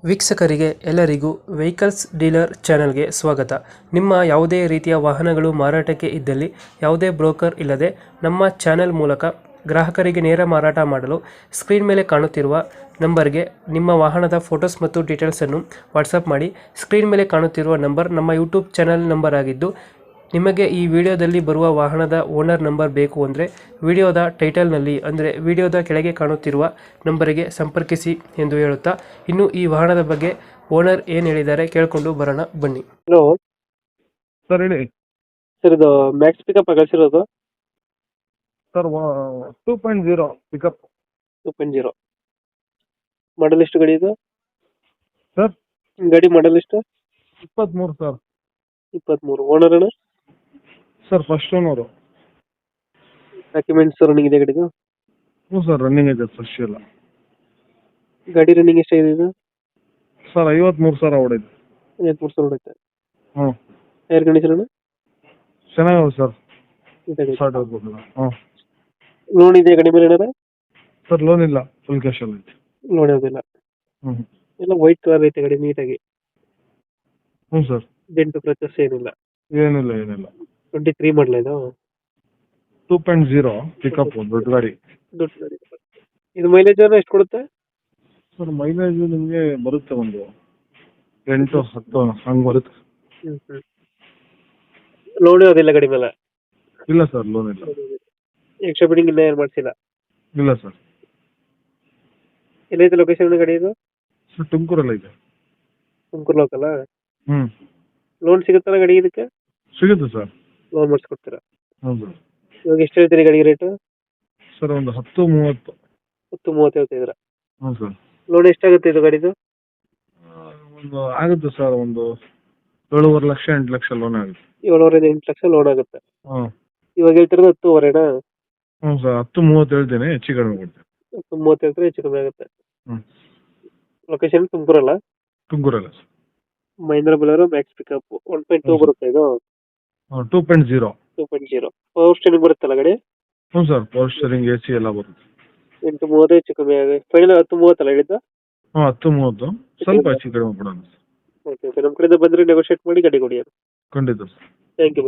ವೀಕ್ಷಕರಿಗೆ ಎಲ್ಲರಿಗೂ vehicles dealer ಚಾನೆಲ್ಗೆ ಸ್ವಾಗತ. ನಿಮ್ಮ ಯಾವುದೇ ರೀತಿಯ ವಾಹನಗಳು ಮಾರಾಟಕ್ಕೆ ಇದ್ದಲ್ಲಿ ಯಾವುದೇ ಬ್ರೋಕರ್ ಇಲ್ಲದೆ ನಮ್ಮ ಚಾನೆಲ್ ಮೂಲಕ ಗ್ರಾಹಕರಿಗೆ ನೇರ ಮಾರಾಟ ಮಾಡಲು ಸ್ಕ್ರೀನ್ ಮೇಲೆ ಕಾಣುತ್ತಿರುವ ನಂಬರ್ಗೆ ನಿಮ್ಮ ವಾಹನದ ಫೋಟೋಸ್ ಮತ್ತು ಡೀಟೇಲ್ಸನ್ನು ವಾಟ್ಸಪ್ ಮಾಡಿ. ಸ್ಕ್ರೀನ್ ಮೇಲೆ ಕಾಣುತ್ತಿರುವ ನಂಬರ್ ನಮ್ಮ ಯೂಟ್ಯೂಬ್ ಚಾನೆಲ್ ನಂಬರ್ ಆಗಿದ್ದು, ನಿಮಗೆ ಈ ವಿಡಿಯೋದಲ್ಲಿ ಬರುವ ವಾಹನದ ಓನರ್ ನಂಬರ್ ಬೇಕು ಅಂದರೆ ವಿಡಿಯೋದ ಟೈಟಲ್ನಲ್ಲಿ ಅಂದರೆ ವಿಡಿಯೋದ ಕೆಳಗೆ ಕಾಣುತ್ತಿರುವ ನಂಬರಿಗೆ ಸಂಪರ್ಕಿಸಿ ಎಂದು ಹೇಳುತ್ತಾ, ಇನ್ನು ಈ ವಾಹನದ ಬಗ್ಗೆ ಓನರ್ ಏನು ಹೇಳಿದ್ದಾರೆ ಕೇಳಿಕೊಂಡು ಬರೋಣ ಬನ್ನಿ. ಹಲೋ ಸರ್ ಹೇಳಿ ಸರ್, ಇದು ಮ್ಯಾಕ್ಸ್ ಪಿಕಪ್ ಕಳಿಸಿರೋದು ಸರ್. 2.0 ಪಿಕಪ್ 2.0 ಮಾಡಲ್ ಎಷ್ಟು ಗಾಡಿ ಇದು? ಸರ್. ಗಾಡಿ ಮಾಡಲ್ ಎಷ್ಟು? 23 ಸರ್. 23. ಓನರ್ ಅಣ್ಣ? Sir first owner. Documents running ಇದೆ ಗಾಡಿದು? ಹ್ಞೂ ಸರ್, ರನ್ನಿಂಗ್ ಇದೆ ಫ್ರೆಶ್ ಎಲ್ಲ. ಗಾಡಿ ರನ್ನಿಂಗ್ ಎಷ್ಟಾಗಿದೆ ಇದು? ಸರ್ 53,000 ಹೊಡೆದು. 53,000 ಹೊಡೆಯುತ್ತೆ. ಹ್ಞೂ. ಟೈರ್ ಕಂಡೀಷನ್ ಅಣ್ಣ? ಚೆನ್ನಾಗಿದೆ ಸರ್. ಇದಾಗಿದೆ. ಸ್ಟಾರ್ಟ್ ಆಗ್ಬೋದು. ಹ್ಞೂ. ಲೋನ್ ಇದೆ ಗಾಡಿ ಮೇಲೆ ಏನಾರ? ಸರ್ ಲೋನ್ ಇಲ್ಲ, ಫುಲ್ ಕ್ಯಾಶಲ್ಲಿ ಐತೆ. ಲೋನ್ ಯಾವುದಿಲ್ಲ. ಹ್ಞೂ. ಎಲ್ಲ ವೈಟ್ ಕಲರ್ ಐತೆ ಗಾಡಿ, ನೀಟಾಗಿ. ಹ್ಞೂ ಸರ್. ಡೆಂಟು ಕ್ರಚಸ್ ಏನಿಲ್ಲ. ಏನಿಲ್ಲ. 23 ಮಾಡಲ ಇದು? 2.0 ಪಿಕಪ್ ದೊಡ್ಡ ಗಾಡಿ. ದೊಡ್ಡ ಗಾಡಿ. ಇದು ಮೈಲೇಜ್ ಎಷ್ಟು ಕೊಡುತ್ತೆ? ಸರ್ ಮೈಲೇಜ್ ನಿಮಗೆ ಬರುತ್ತೆ ಒಂದು 8-10 ಹಂಗೆ ಬರುತ್ತೆ. ಲೋನ್ ಯಾವುದಿಲ್ಲ ಗಾಡಿ ಮೇಲೆ? ಇಲ್ಲ ಸರ್, ಲೋನ್ ಇಲ್ಲ. ಎಕ್ಸ್ಟ್ರಾ ಬಿಡಿಂಗ್ ಇಲ್ಲ, ಏನು ಮಾಡಿಸಿಲ್ಲ? ಇಲ್ಲ ಸರ್. ಎಲ್ಲೈತೆ ಲೊಕೇಶನ್ ಗಾಡಿ ಇದು? ಸರ್ ತುಮಕೂರಲ್ಲಿ ಇದೆ. ತುಮಕೂರು ಲೋಕಲ್? ಹ್ಞೂ. ಲೋನ್ ಸಿಗುತ್ತಲ್ಲ ಗಾಡಿ ಇದಕ್ಕೆ? ಸಿಗುತ್ತೆ ಸರ್. ಲೋನ್ ಮಾಡಿಸ್ಕೊಡ್ತೀರಾ? ಹ್ಞೂ ಸರ್. ಇವಾಗ ಎಷ್ಟು ಹೇಳ್ತೀರಿ ಗಾಡಿ ರೇಟು? ಸರ್ ಒಂದು 10-30. 10-30 ಹೇಳ್ತಿದ್ರ? ಹ್ಞೂ ಸರ್. ಲೋನ್ ಎಷ್ಟಾಗುತ್ತೆ ಇದು ಗಾಡಿದು? ಒಂದು ಆಗುತ್ತೆ ಸರ್, ಒಂದು 7.5 ಲಕ್ಷ 8 ಲಕ್ಷ ಲೋನ್ ಆಗುತ್ತೆ. 7.5 8 ಲಕ್ಷ ಲೋನ್ ಆಗುತ್ತೆ. ಹ್ಞೂ. ಇವಾಗ ಹೇಳ್ತಿರೋದು 10.5ನಾ? ಹ್ಞೂ ಸರ್, 10-30 ಹೇಳ್ತೇನೆ, ಹೆಚ್ಚು ಕಡಿಮೆ ಕೊಡ್ತೇನೆ. 10-30 ಹೇಳ್ತಾರೆ, ಹೆಚ್ಚು ಕಮ್ಮಿ ಆಗುತ್ತೆ. ಹ್ಞೂ. ಲೊಕೇಶನ್ ತುಮಕೂರಲ್ಲ? ತುಮಕೂರಲ್ಲ sir. Mahindra Bolero Max pickup 1.2 ಬರುತ್ತೆ ಇದು? 2.0. 2.0 ಪವರ್ ಸ್ಟೇರಿಂಗ್ ಬರುತ್ತಲ್ಲ ಗಾಡಿ? ಹ್ಞೂ ಸರ್, ಪವರ್ ಸ್ಟೇರಿಂಗ್ AC ಎಲ್ಲ ಬರುತ್ತೆ. 8-30 ಹೆಚ್ಚು ಕಮ್ಮಿ ಆಗುತ್ತೆ. ಫೈನಲ್ 10-30 ಅಲ್ಲ ಹೇಳಿದ್ದು? ಹ್ಞೂ, 10-30 ಸ್ವಲ್ಪ ಹೆಚ್ಚು ಕಡಿಮೆ ಕೊಡೋಣ ಸರ್. ಓಕೆ, ನಮ್ಮ ಕಡೆಯಿಂದ ಬಂದರೆ ನೆಗೋಷಿಯೇಟ್ ಮಾಡಿ ಗಾಡಿ ಕೊಡಿ. ಖಂಡಿತ ಸರ್. Thank you.